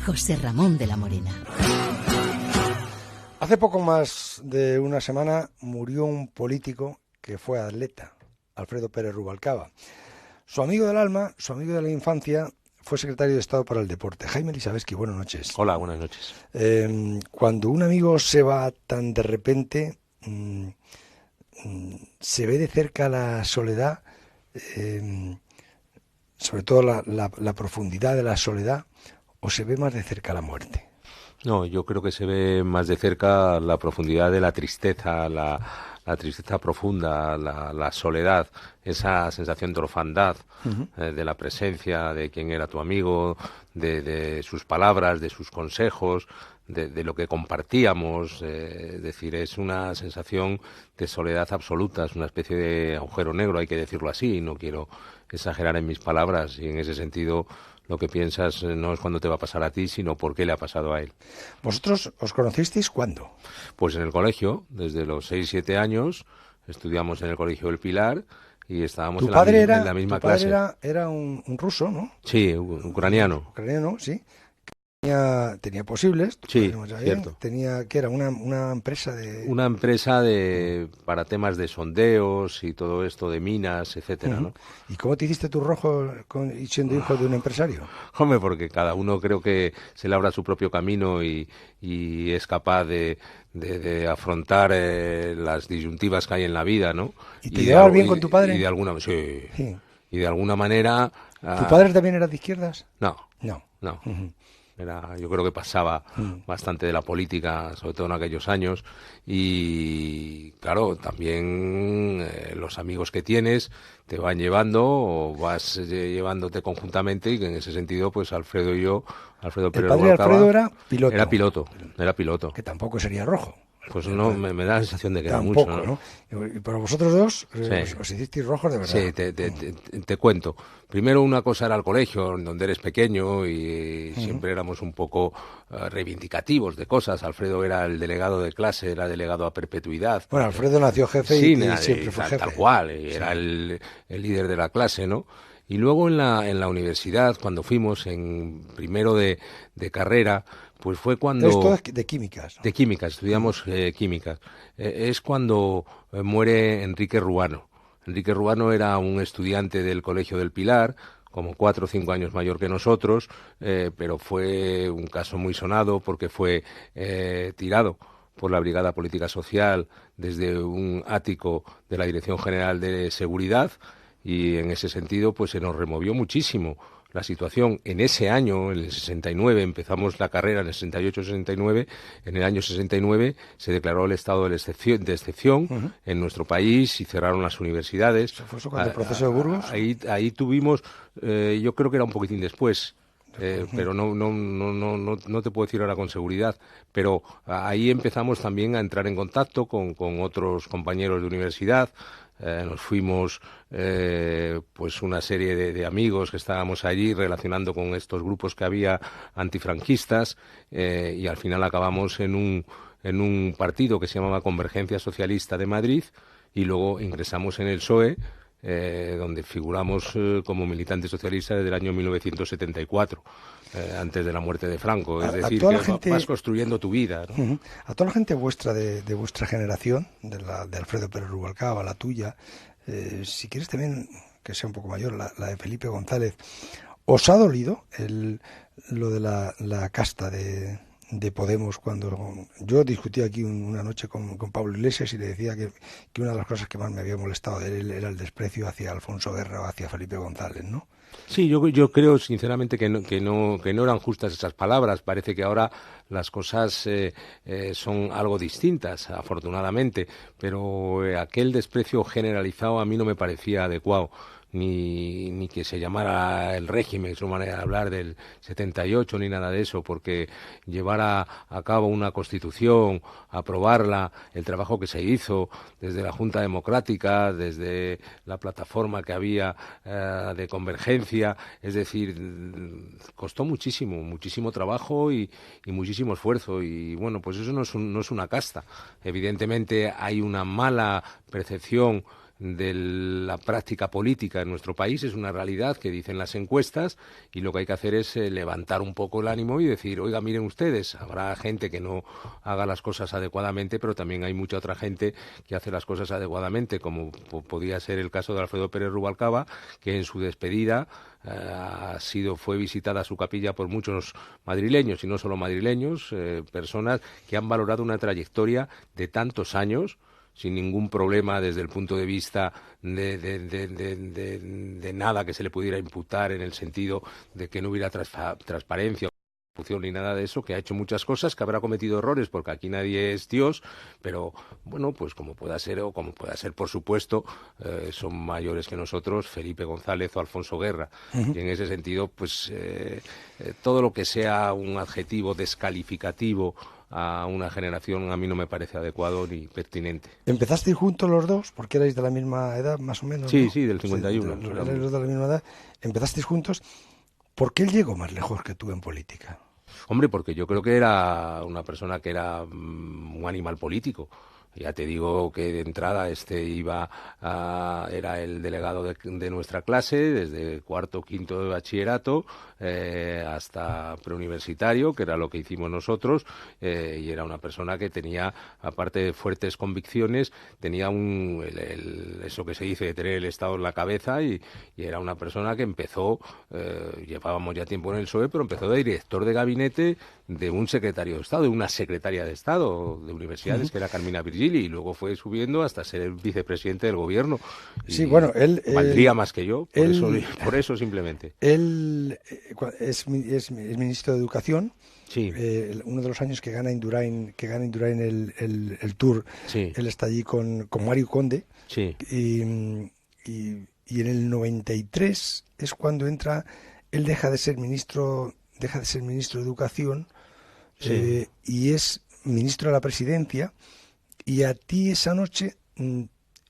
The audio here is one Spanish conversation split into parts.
José Ramón de la Morena. Hace poco más de una semana murió un político que fue atleta, Alfredo Pérez Rubalcaba. Su amigo del alma, su amigo de la infancia, fue secretario de Estado para el Deporte. Jaime Lisabeski, buenas noches. Hola, buenas noches. Cuando un amigo se va tan de repente, se ve de cerca la soledad, sobre todo la profundidad de la soledad, o se ve más de cerca la muerte. No, yo creo que se ve más de cerca la profundidad de la tristeza, la tristeza profunda, la soledad, esa sensación de orfandad, de la presencia de quien era tu amigo, de sus palabras, de sus consejos, de lo que compartíamos. Es decir, es una sensación de soledad absoluta, es una especie de agujero negro, hay que decirlo así. No quiero exagerar en mis palabras y en ese sentido lo que piensas no es cuándo te va a pasar a ti, sino por qué le ha pasado a él. ¿Vosotros os conocisteis cuándo? Pues en el colegio, desde los 6-7 años, estudiamos en el Colegio del Pilar y estábamos en la misma clase. Tu padre era un ruso, ¿no? Sí, ucraniano. Ucraniano, sí. Tenía posibles. Sí, cierto. Tenía, ¿qué era? Una empresa de... Una empresa para temas de sondeos y todo esto, de minas, etcétera, ¿no? ¿Y cómo te hiciste tu rojo siendo hijo de un empresario? Hombre, porque cada uno creo que se labra su propio camino y es capaz de afrontar las disyuntivas que hay en la vida, ¿no? ¿Y te llevabas bien con tu padre? Y de alguna Y de alguna manera... ¿Tu padre también era de izquierdas? No. Uh-huh. Yo creo que pasaba bastante de la política, sobre todo en aquellos años, y claro, también los amigos que tienes te van llevando o vas llevándote conjuntamente, y en ese sentido, pues Alfredo Pérez Rubalcaba, Alfredo era piloto. Era piloto. Que tampoco sería rojo. Pues no, me da la sensación de que tampoco, era mucho, ¿no? Pero vosotros dos sí. os hicisteis rojos de verdad. Sí, te cuento. Primero, una cosa era el colegio, donde eres pequeño y siempre éramos un poco reivindicativos de cosas. Alfredo era el delegado de clase, era delegado a perpetuidad. Bueno, Alfredo nació jefe y siempre fue jefe. Tal cual, y era el líder de la clase, ¿no? Y luego en la universidad, cuando fuimos en primero de carrera, pues fue cuando... Esto es de químicas, ¿no? De químicas, estudiamos químicas. Es cuando muere Enrique Ruano. Enrique Ruano era un estudiante del Colegio del Pilar, como 4 o 5 años mayor que nosotros, pero fue un caso muy sonado porque fue tirado por la Brigada Política Social desde un ático de la Dirección General de Seguridad, y en ese sentido pues se nos removió muchísimo la situación. En ese año, en el 69, empezamos la carrera en el 68-69, en el año 69 se declaró el estado de excepción en nuestro país y cerraron las universidades. ¿Eso fue eso con el proceso de Burgos? Ahí tuvimos, yo creo que era un poquitín después. Pero no te puedo decir ahora con seguridad, pero ahí empezamos también a entrar en contacto con otros compañeros de universidad. Nos fuimos pues una serie de amigos que estábamos allí relacionando con estos grupos que había antifranquistas, y al final acabamos en un partido que se llamaba Convergencia Socialista de Madrid, y luego ingresamos en el PSOE, donde figuramos como militantes socialistas desde el año 1974, antes de la muerte de Franco. Es decir, que vas construyendo tu vida, ¿no? A toda la gente vuestra, de vuestra generación, de Alfredo Pérez Rubalcaba, la tuya, si quieres también que sea un poco mayor, la de Felipe González, ¿os ha dolido lo de la casta de Podemos? Cuando yo discutí aquí una noche con Pablo Iglesias y le decía que una de las cosas que más me había molestado de él era el desprecio hacia Alfonso Guerra o hacia Felipe González, ¿no? Sí, yo creo sinceramente que no eran justas esas palabras. Parece que ahora las cosas son algo distintas, afortunadamente, pero aquel desprecio generalizado a mí no me parecía adecuado. Ni que se llamara el régimen, su manera de hablar del 78, ni nada de eso, porque llevar a cabo una constitución, aprobarla, el trabajo que se hizo desde la Junta Democrática, desde la plataforma que había de convergencia, es decir, costó muchísimo trabajo y muchísimo esfuerzo, y bueno, pues eso no es una casta. Evidentemente hay una mala percepción de la práctica política en nuestro país, es una realidad que dicen las encuestas, y lo que hay que hacer es levantar un poco el ánimo y decir, oiga, miren ustedes, habrá gente que no haga las cosas adecuadamente, pero también hay mucha otra gente que hace las cosas adecuadamente, como podía ser el caso de Alfredo Pérez Rubalcaba, que en su despedida fue visitada su capilla por muchos madrileños, y no solo madrileños, personas que han valorado una trayectoria de tantos años sin ningún problema desde el punto de vista de nada que se le pudiera imputar, en el sentido de que no hubiera transparencia ni nada de eso, que ha hecho muchas cosas, que habrá cometido errores, porque aquí nadie es Dios, pero bueno, pues como pueda ser, por supuesto, son mayores que nosotros, Felipe González o Alfonso Guerra, y en ese sentido, pues todo lo que sea un adjetivo descalificativo a una generación a mí no me parece adecuado ni pertinente. ¿Empezasteis juntos los dos? Porque erais de la misma edad, más o menos, Sí, ¿no? sí, del 51. Sí, erais de la misma edad. ¿Empezasteis juntos? ¿Por qué él llegó más lejos que tú en política? Hombre, porque yo creo que era una persona que era un animal político. Ya te digo que de entrada era el delegado de nuestra clase, desde cuarto, quinto de bachillerato hasta preuniversitario, que era lo que hicimos nosotros, y era una persona que tenía, aparte de fuertes convicciones, tenía eso que se dice de tener el Estado en la cabeza, y era una persona que empezó, llevábamos ya tiempo en el PSOE, pero empezó de director de gabinete de un secretario de Estado, de una secretaria de Estado de universidades, que era Carmina Virgili, y luego fue subiendo hasta ser el vicepresidente del gobierno. Sí, bueno, él valdría más que yo, por eso simplemente. Él es ministro de Educación. Sí. Uno de los años que gana Indurain el Tour, sí. Él está allí con Mario Conde. Sí. Y en el 93 es cuando él deja de ser ministro de Educación. Sí. Y es ministro de la Presidencia, y a ti esa noche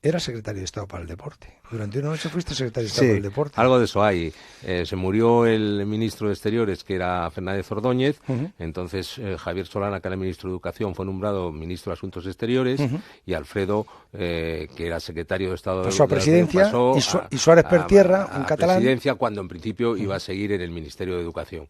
eras secretario de Estado para el Deporte. Durante una noche fuiste secretario de Estado para el Deporte. Algo de eso hay. Se murió el ministro de Exteriores, que era Fernández Ordóñez. Entonces Javier Solana, que era ministro de Educación, fue nombrado ministro de Asuntos Exteriores, y Alfredo, que era secretario de Estado pasó a Presidencia, y Suárez Pertierra, un catalán, Presidencia, cuando en principio iba a seguir en el Ministerio de Educación.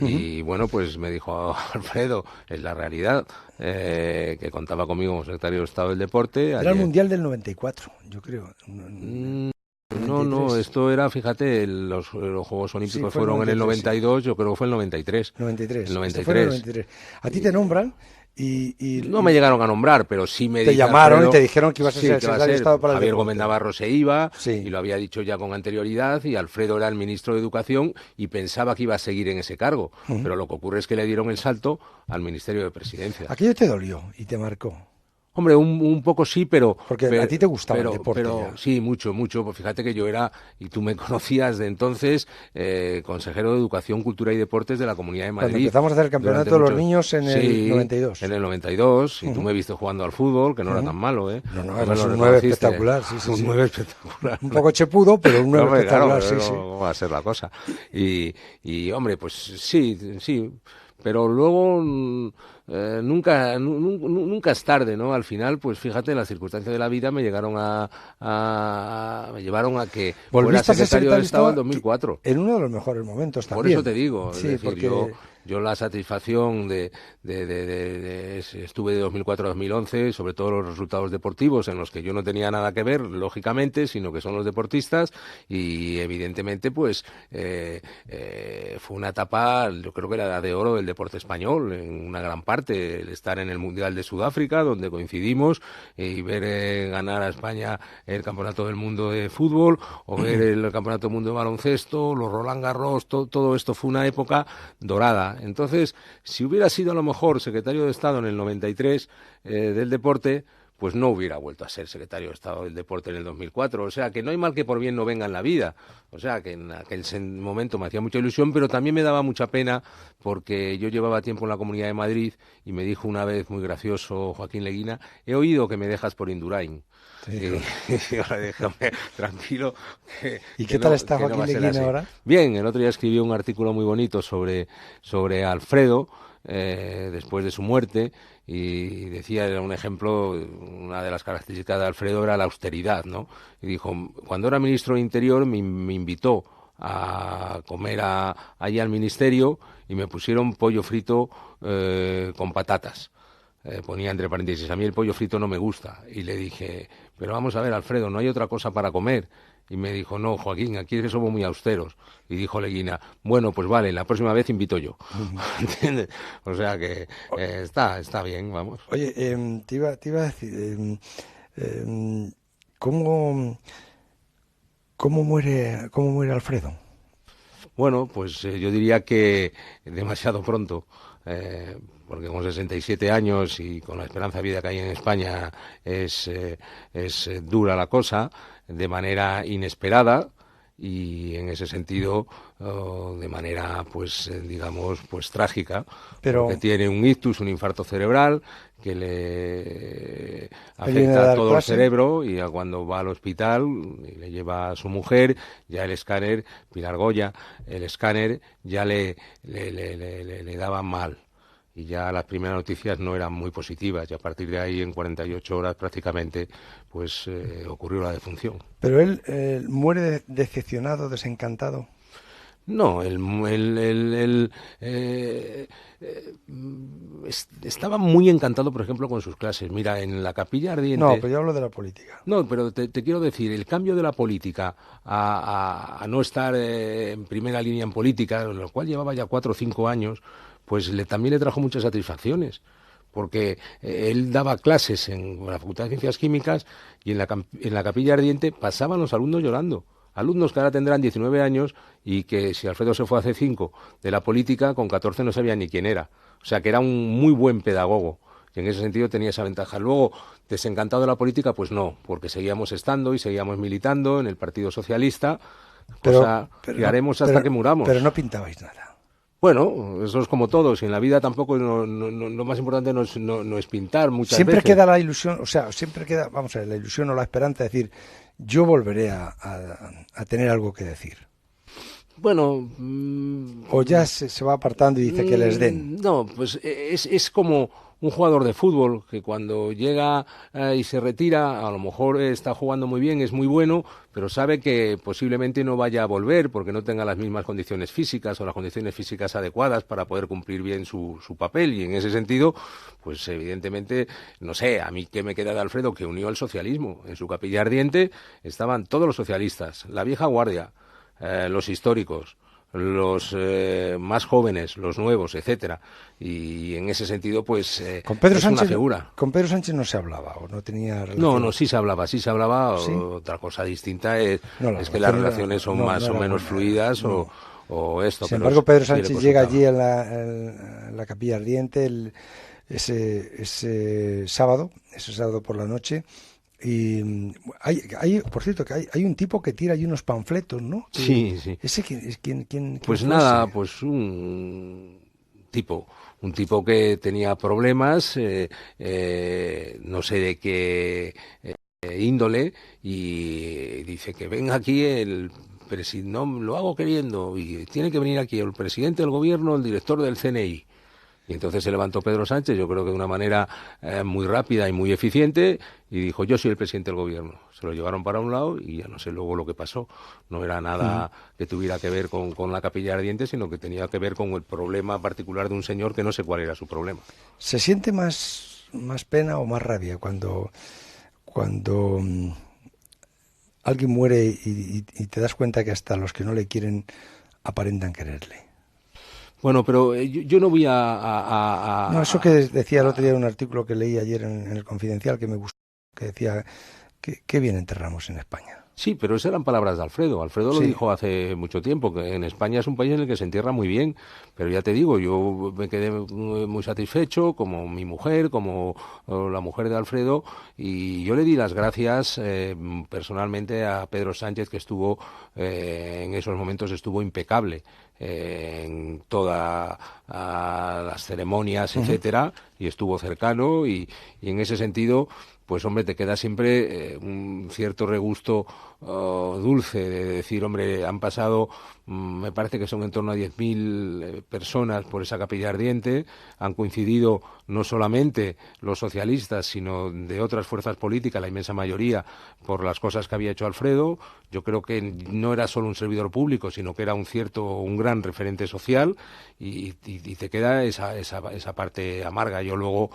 Y bueno, pues me dijo Alfredo, es la realidad, que contaba conmigo como secretario de Estado del Deporte. Era el Mundial del 94, yo creo. No, esto era, fíjate, los Juegos Olímpicos fueron en el 92, yo creo que fue el 93. 93. El 93. Fue el 93. A ti te nombran y no me llegaron a nombrar, pero sí me te llamaron y te dijeron que ibas a ser secretario de Estado para el Javier Deporte. Gómez Navarro se iba, sí, y lo había dicho ya con anterioridad, y Alfredo era el ministro de Educación y pensaba que iba a seguir en ese cargo, pero lo que ocurre es que le dieron el salto al Ministerio de Presidencia. Aquello te dolió y te marcó. Hombre, un poco sí, pero... Porque a ti te gustaba el deporte. Pero sí, mucho. Pues fíjate que yo era, y tú me conocías de entonces, consejero de Educación, Cultura y Deportes de la Comunidad de Madrid. Cuando empezamos a hacer el campeonato de los niños en el 92. En el 92, y tú me viste jugando al fútbol, que no era tan malo, ¿eh? No, era un 9 espectacular. Sí. Un 9 espectacular. Un poco chepudo, pero un 9 espectacular, claro, sí. ¿Cómo va a ser la cosa? Y hombre, pues sí. Pero luego nunca es tarde, ¿no? Al final, pues fíjate, las circunstancias de la vida me llevaron a que fuera secretario de Estado en 2004. En uno de los mejores momentos también. Por eso te digo, sí, es decir, porque... yo la satisfacción estuve de 2004 a 2011, sobre todo los resultados deportivos, en los que yo no tenía nada que ver, lógicamente, sino que son los deportistas, y evidentemente, pues, fue una etapa, yo creo que era la de oro del deporte español, en una gran parte, el estar en el Mundial de Sudáfrica, donde coincidimos, y ver ganar a España el Campeonato del Mundo de Fútbol, o ver el Campeonato del Mundo de Baloncesto, los Roland Garros, todo esto fue una época dorada. Entonces, si hubiera sido a lo mejor secretario de Estado en el 93 del deporte, pues no hubiera vuelto a ser secretario de Estado del Deporte en el 2004. O sea, que no hay mal que por bien no venga en la vida. O sea, que en aquel momento me hacía mucha ilusión, pero también me daba mucha pena, porque yo llevaba tiempo en la Comunidad de Madrid, y me dijo una vez, muy gracioso, Joaquín Leguina, he oído que me dejas por Indurain. Sí, y ahora déjame tranquilo. ¿Y qué tal está Joaquín Leguina ahora? Bien, el otro día escribió un artículo muy bonito sobre Alfredo, después de su muerte, y decía, era un ejemplo, una de las características de Alfredo era la austeridad, ¿no? Y dijo, cuando era ministro de Interior me invitó a comer allí al ministerio y me pusieron pollo frito con patatas. Ponía entre paréntesis, a mí el pollo frito no me gusta. Y le dije, pero vamos a ver, Alfredo, ¿no hay otra cosa para comer? Y me dijo, no, Joaquín, aquí es que somos muy austeros. Y dijo Leguina, bueno, pues vale, la próxima vez invito yo. ¿Entiendes? O sea que está bien, vamos. Oye, te iba a decir, ¿cómo muere Alfredo? Bueno, pues yo diría que demasiado pronto, porque con 67 años y con la esperanza de vida que hay en España es dura la cosa, de manera inesperada y en ese sentido de manera digamos trágica, porque Pero tiene un ictus, un infarto cerebral que le viene a afecta a dar todo el clase. cerebro, y cuando va al hospital y le lleva a su mujer, ya el escáner, Pilar Goya, el escáner ya le daba mal. Y ya las primeras noticias no eran muy positivas, y a partir de ahí, en 48 horas prácticamente, ocurrió la defunción. Pero él muere decepcionado, desencantado. No, estaba muy encantado, por ejemplo, con sus clases. Mira, en la Capilla Ardiente... No, pero yo hablo de la política. No, pero te quiero decir, el cambio de la política a no estar en primera línea en política, lo cual llevaba ya 4 o 5 años, pues también le trajo muchas satisfacciones, porque él daba clases en la Facultad de Ciencias Químicas y en la Capilla Ardiente pasaban los alumnos llorando. Alumnos que ahora tendrán 19 años y que, si Alfredo se fue hace 5 de la política, con 14 no sabían ni quién era. O sea, que era un muy buen pedagogo. Y en ese sentido tenía esa ventaja. Luego, desencantado de la política, pues no, porque seguíamos estando y seguíamos militando en el Partido Socialista, cosa que haremos hasta que muramos. Pero no pintabais nada. Bueno, eso es como todo. Si en la vida tampoco lo más importante no es pintar muchas siempre veces. Queda la ilusión, o sea, siempre queda, vamos a ver, la ilusión o la esperanza de decir, yo volveré a tener algo que decir. Bueno... o ya se va apartando y dice que les den. No, pues es como un jugador de fútbol que cuando llega y se retira, a lo mejor está jugando muy bien, es muy bueno, pero sabe que posiblemente no vaya a volver porque no tenga las mismas condiciones físicas o las condiciones físicas adecuadas para poder cumplir bien su papel. Y en ese sentido, pues evidentemente, no sé, a mí qué me queda de Alfredo, que unió el socialismo. En su Capilla Ardiente estaban todos los socialistas, la vieja guardia, los históricos, los más jóvenes, los nuevos, etcétera, y en ese sentido pues con Pedro es Sánchez, una figura. Con Pedro Sánchez no se hablaba o no tenía relación. No, sí se hablaba. ¿Sí? Otra cosa distinta es que las relaciones son más o menos fluidas o esto. Sin embargo, Pedro Sánchez llega allí en la Capilla Ardiente ese sábado por la noche. Y por cierto, que hay un tipo que tira allí unos panfletos, ¿no? Sí. ¿Ese quién pues fue nada, ese? pues un tipo que tenía problemas, no sé de qué índole, y dice que venga aquí el presidente, no, lo hago queriendo, y tiene que venir aquí el presidente del gobierno, el director del CNI. Y entonces se levantó Pedro Sánchez, yo creo que de una manera muy rápida y muy eficiente, y dijo, yo soy el presidente del gobierno. Se lo llevaron para un lado y ya no sé luego lo que pasó. No era nada que tuviera que ver con la Capilla Ardiente, sino que tenía que ver con el problema particular de un señor que no sé cuál era su problema. ¿Se siente más pena o más rabia cuando alguien muere y te das cuenta que hasta los que no le quieren aparentan quererle? Bueno, pero yo no voy a... No, eso que decía el otro día en un artículo que leí ayer en el Confidencial que me gustó, que decía que qué bien enterramos en España. Sí, pero esas eran palabras de Alfredo. Alfredo lo dijo hace mucho tiempo, que en España es un país en el que se entierra muy bien. Pero ya te digo, yo me quedé muy satisfecho, como mi mujer, como la mujer de Alfredo, y yo le di las gracias personalmente a Pedro Sánchez, que estuvo en esos momentos estuvo impecable en todas las ceremonias, etcétera, y estuvo cercano y en ese sentido, pues hombre, te queda siempre un cierto regusto dulce de decir, hombre, han pasado, me parece que son en torno a 10.000 personas por esa capilla ardiente, han coincidido no solamente los socialistas, sino de otras fuerzas políticas, la inmensa mayoría, por las cosas que había hecho Alfredo. Yo creo que no era solo un servidor público, sino que era un gran referente social y te queda esa parte amarga. Yo luego,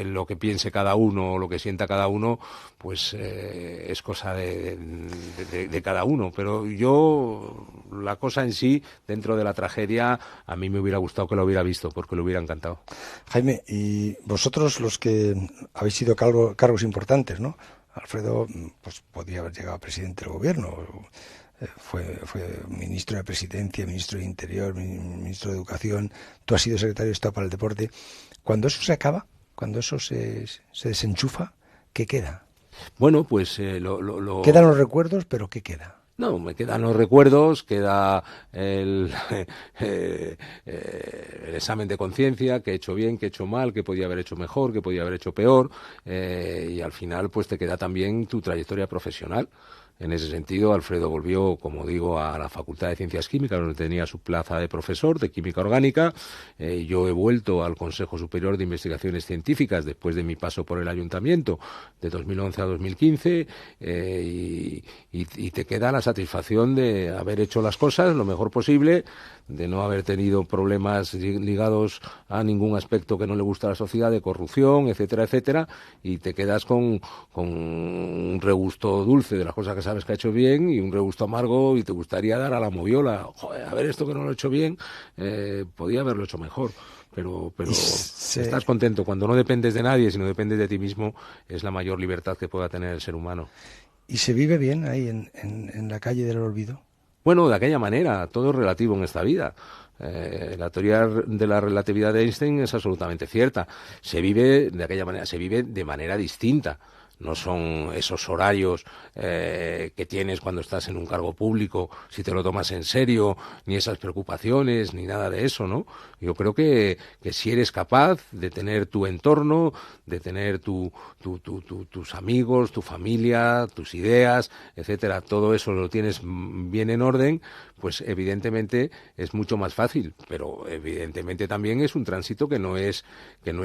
lo que piense cada uno, lo que sienta cada uno, pues es cosa de cada uno. Pero yo, la cosa en sí, dentro de la tragedia, a mí me hubiera gustado que lo hubiera visto, porque lo hubiera encantado. Jaime, y vosotros los que habéis sido cargos importantes, ¿no? Alfredo, pues podía haber llegado a presidente del gobierno, fue ministro de Presidencia, ministro de Interior, ministro de Educación, tú has sido secretario de Estado para el Deporte. Cuando eso se acaba, cuando eso se desenchufa, ¿qué queda? Bueno, pues Quedan los recuerdos, pero ¿qué queda? No, me quedan los recuerdos, queda el examen de conciencia, que he hecho bien, que he hecho mal, que podía haber hecho mejor, que podía haber hecho peor, y al final pues te queda también tu trayectoria profesional. En ese sentido, Alfredo volvió, como digo, a la Facultad de Ciencias Químicas, donde tenía su plaza de profesor de Química Orgánica. Yo he vuelto al Consejo Superior de Investigaciones Científicas después de mi paso por el Ayuntamiento de 2011 a 2015, y te queda la satisfacción de haber hecho las cosas lo mejor posible, de no haber tenido problemas ligados a ningún aspecto que no le gusta a la sociedad, de corrupción, etcétera, etcétera, y te quedas con un regusto dulce de las cosas que sabes que ha hecho bien y un regusto amargo y te gustaría dar a la moviola. Joder, a ver, esto que no lo he hecho bien, podía haberlo hecho mejor. Pero estás contento. Cuando no dependes de nadie, sino dependes de ti mismo, es la mayor libertad que pueda tener el ser humano. ¿Y se vive bien ahí en la calle del olvido? Bueno, de aquella manera, todo es relativo en esta vida. La teoría de la relatividad de Einstein es absolutamente cierta. Se vive de aquella manera, se vive de manera distinta. No son esos horarios que tienes cuando estás en un cargo público, si te lo tomas en serio, ni esas preocupaciones, ni nada de eso, ¿no? Yo creo que si eres capaz de tener tu entorno, de tener tus amigos, tu familia, tus ideas, etcétera, todo eso lo tienes bien en orden, pues evidentemente es mucho más fácil, pero evidentemente también es un tránsito que no es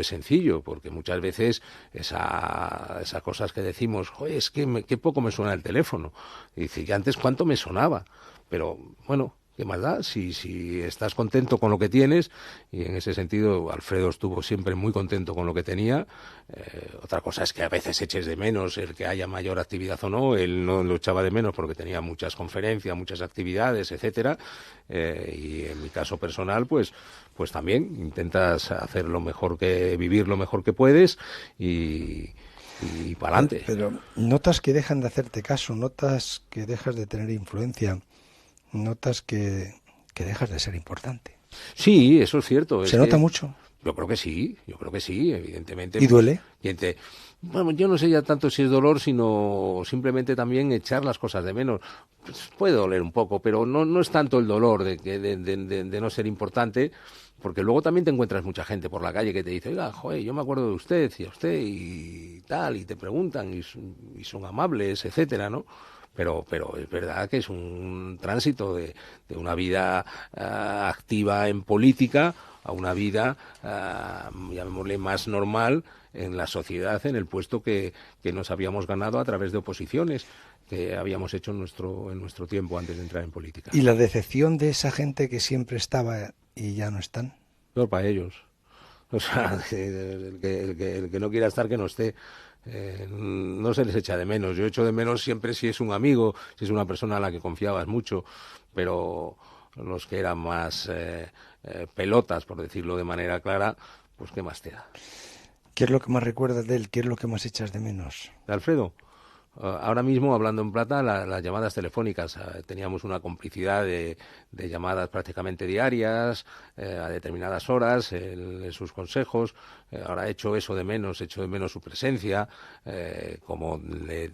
sencillo, porque muchas veces esas cosas que decimos, joder, es que qué poco me suena el teléfono. Y dice, ¿y antes cuánto me sonaba? Pero bueno, ¿qué más da? Si estás contento con lo que tienes, y en ese sentido Alfredo estuvo siempre muy contento con lo que tenía. Otra cosa es que a veces eches de menos el que haya mayor actividad o no. Él no lo echaba de menos porque tenía muchas conferencias, muchas actividades, etcétera. Y en mi caso personal, pues también intentas hacer vivir lo mejor que puedes y para adelante. Pero notas que dejan de hacerte caso, notas que dejas de tener influencia, notas que dejas de ser importante. Sí, eso es cierto. ¿Se nota mucho? Yo creo que sí, evidentemente. ¿Y duele? Bueno, yo no sé ya tanto si es dolor, sino simplemente también echar las cosas de menos. Pues puede doler un poco, pero no es tanto el dolor de no ser importante, porque luego también te encuentras mucha gente por la calle que te dice, oiga, joder, yo me acuerdo de usted y a usted y tal, y te preguntan y son amables, etcétera, ¿no? Pero es verdad que es un tránsito de una vida activa en política a una vida, llamémosle, más normal en la sociedad, en el puesto que nos habíamos ganado a través de oposiciones que habíamos hecho en nuestro tiempo antes de entrar en política. ¿Y la decepción de esa gente que siempre estaba y ya no están? Peor para ellos. O sea, el que no quiera estar, que no esté. No se les echa de menos. Yo echo de menos siempre si es un amigo, si es una persona a la que confiabas mucho, pero los que eran más pelotas, por decirlo de manera clara, pues qué más te da. ¿Qué es lo que más recuerdas de él? ¿Qué es lo que más echas de menos? ¿De Alfredo? ahora mismo, hablando en plata, las llamadas telefónicas. Teníamos una complicidad de llamadas prácticamente diarias, a determinadas horas, en sus consejos. Ahora echo de menos su presencia, como le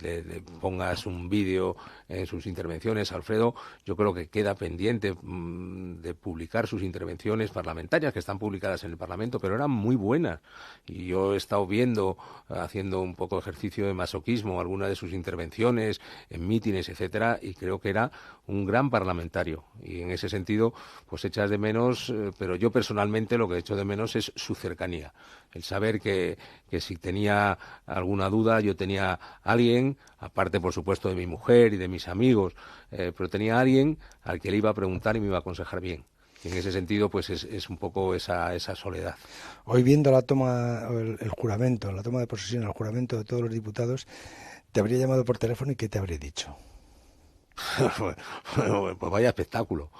pongas un vídeo en sus intervenciones. Alfredo, yo creo que queda pendiente de publicar sus intervenciones parlamentarias, que están publicadas en el Parlamento, pero eran muy buenas. Y yo he estado viendo, haciendo un poco de ejercicio de masoquismo, algunas de sus intervenciones en mítines, etcétera, y creo que era un gran parlamentario. Y en ese sentido, pues echas de menos, pero yo personalmente lo que echo de menos es su cercanía. El saber que si tenía alguna duda, yo tenía alguien, aparte por supuesto de mi mujer y de mis amigos, pero tenía alguien al que le iba a preguntar y me iba a aconsejar bien. Y en ese sentido, pues es un poco esa soledad. Hoy, viendo la toma, el juramento, la toma de posesión, el juramento de todos los diputados, te habría llamado por teléfono y ¿qué te habría dicho? Pues vaya espectáculo.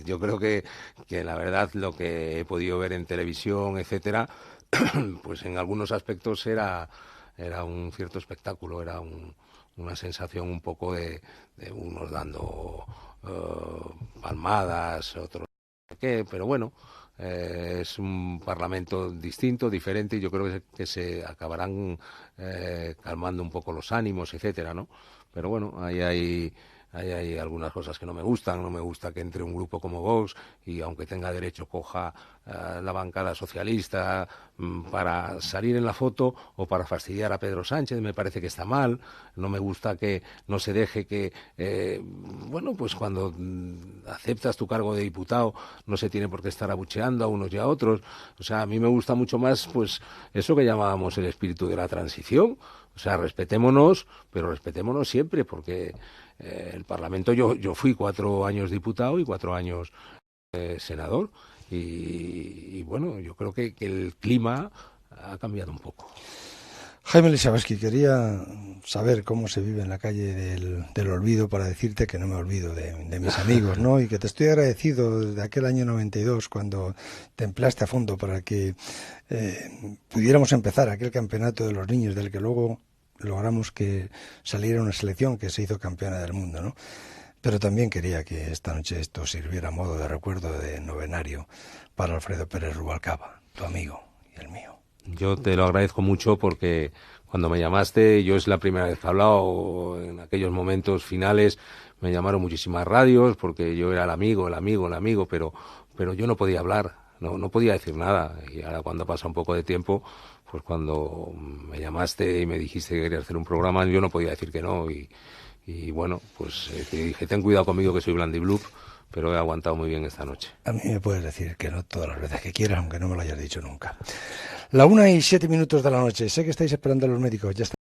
Yo creo que la verdad, lo que he podido ver en televisión, etcétera, pues en algunos aspectos era un cierto espectáculo, era una sensación un poco de unos dando palmadas, otros qué, pero bueno, es un parlamento distinto, diferente, y yo creo que se acabarán calmando un poco los ánimos, etcétera, ¿no? Pero bueno, ahí hay algunas cosas que no me gustan. No me gusta que entre un grupo como Vox y, aunque tenga derecho, coja la bancada socialista para salir en la foto o para fastidiar a Pedro Sánchez. Me parece que está mal. No me gusta que no se deje que, bueno, pues cuando aceptas tu cargo de diputado no se tiene por qué estar abucheando a unos y a otros. O sea, a mí me gusta mucho más, pues, eso que llamábamos el espíritu de la transición. O sea, respetémonos, pero respetémonos siempre, porque el Parlamento, yo fui 4 años diputado y 4 años senador, y bueno, yo creo que el clima ha cambiado un poco. Jaime Lisabaski, quería saber cómo se vive en la calle del olvido, para decirte que no me olvido de mis amigos, ¿no? Y que te estoy agradecido desde aquel año 92, cuando te empleaste a fondo para que pudiéramos empezar aquel campeonato de los niños, del que luego logramos que saliera una selección que se hizo campeona del mundo, ¿no? Pero también quería que esta noche esto sirviera a modo de recuerdo, de novenario, para Alfredo Pérez Rubalcaba, tu amigo y el mío. Yo te lo agradezco mucho, porque cuando me llamaste, yo es la primera vez que he hablado. En aquellos momentos finales me llamaron muchísimas radios, porque yo era el amigo, pero yo no podía hablar, no podía decir nada. Y ahora, cuando pasa un poco de tiempo, pues cuando me llamaste y me dijiste que querías hacer un programa, yo no podía decir que no. Y bueno, pues te dije, ten cuidado conmigo, que soy blandiblup, pero he aguantado muy bien esta noche. A mí me puedes decir que no todas las veces que quieras, aunque no me lo hayas dicho nunca. 1:07 de la noche. Sé que estáis esperando a los médicos. Ya está.